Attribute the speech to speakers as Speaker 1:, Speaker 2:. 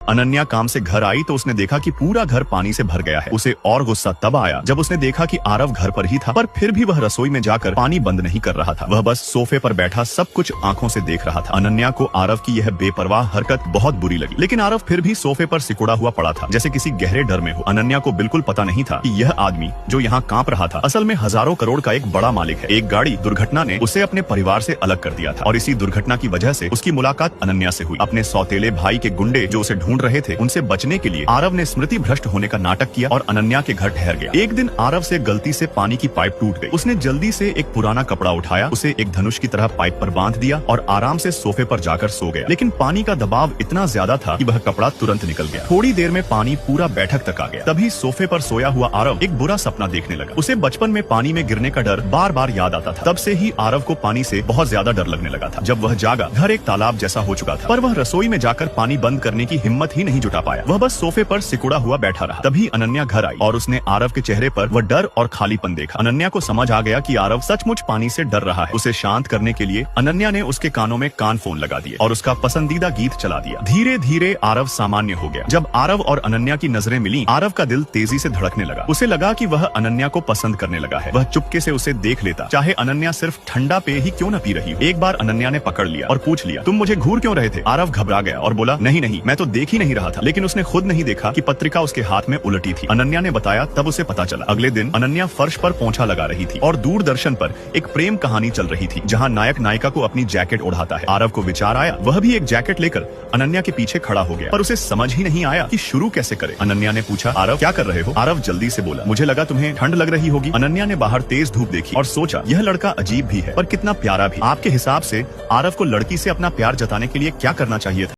Speaker 1: अनन्या काम से घर आई तो उसने देखा कि पूरा घर पानी से भर गया है। उसे और गुस्सा तब आया जब उसने देखा कि आरव घर पर ही था, पर फिर भी वह रसोई में जाकर पानी बंद नहीं कर रहा था। वह बस सोफे पर बैठा सब कुछ आंखों से देख रहा था। अनन्या को आरव की यह बेपरवाह हरकत बहुत बुरी लगी, लेकिन आरव फिर भी सोफे पर सिकुड़ा हुआ पड़ा था, जैसे किसी गहरे डर में हो। अनन्या को बिल्कुल पता नहीं था कि यह आदमी जो यहाँ कांप रहा था असल में हजारों करोड़ का एक बड़ा मालिक है। एक गाड़ी दुर्घटना ने उसे अपने परिवार से अलग कर दिया था और इसी दुर्घटना की वजह से उसकी मुलाकात अनन्या से हुई। अपने सौतेले भाई के गुंडे जो उसे ढूंढ रहे थे उनसे बचने के लिए आरव ने स्मृति भ्रष्ट होने का नाटक किया और अनन्या के घर ठहर गया। एक दिन आरव से गलती से पानी की पाइप टूट गई। उसने जल्दी से एक पुराना कपड़ा उठाया, उसे एक धनुष की तरह पाइप पर बांध दिया और आराम से सोफे पर जाकर सो गया। लेकिन पानी का दबाव इतना ज्यादा था कि वह कपड़ा तुरंत निकल गया। थोड़ी देर में पानी पूरा बैठक तक आ गया। तभी सोफे पर सोया हुआ आरव एक बुरा सपना देखने लगा। उसे बचपन में पानी में गिरने का डर बार बार याद आता था। तब से ही आरव को पानी से बहुत ज्यादा डर लगने लगा था। जब वह जागा, घर एक तालाब जैसा हो चुका था, पर वह रसोई में जाकर पानी बंद करने की हिम्मत ही नहीं जुटा पाया। वह बस सोफे पर सिकुड़ा हुआ बैठा रहा। तभी अनन्या घर आई और उसने आरव के चेहरे पर वह डर और खालीपन देखा। अनन्या को समझ आ गया कि आरव सचमुच पानी से डर रहा है। उसे शांत करने के लिए अनन्या ने उसके कानों में कान फोन लगा दिए और उसका पसंदीदा गीत चला दिया। धीरे धीरे आरव सामान्य हो गया। जब आरव और अनन्या की नजरें मिली, आरव का दिल तेजी से धड़कने लगा। उसे लगा कि वह अनन्या को पसंद करने लगा है। वह चुपके से उसे देख लेता, चाहे अनन्या सिर्फ ठंडा पेय ही क्यों न पी रही हो। एक बार अनन्या ने पकड़ लिया और पूछ लिया, तुम मुझे घूर क्यों रहे थे? आरव घबरा गया और बोला, नहीं नहीं, मैं तो देख ही नहीं रहा था। लेकिन उसने खुद नहीं देखा कि पत्रिका उसके हाथ में उलटी थी। अनन्या ने बताया, तब उसे पता चला। अगले दिन अनन्या फर्श पर पोंछा लगा रही थी और दूरदर्शन पर एक प्रेम कहानी चल रही थी जहाँ नायक नायिका को अपनी जैकेट ओढ़ाता है। आरव को विचार आया, वह भी एक जैकेट लेकर अनन्या के पीछे खड़ा हो गया, पर उसे समझ ही नहीं आया कि शुरू कैसे करे। अनन्या ने पूछा, आरव क्या कर रहे हो? आरव जल्दी से बोला, मुझे लगा तुम्हें ठंड लग रही होगी। अनन्या ने बाहर तेज धूप देखी और सोचा, यह लड़का अजीब भी है पर कितना प्यारा भी। आपके हिसाब से आरव को लड़की से अपना प्यार जताने के लिए क्या करना चाहिए था?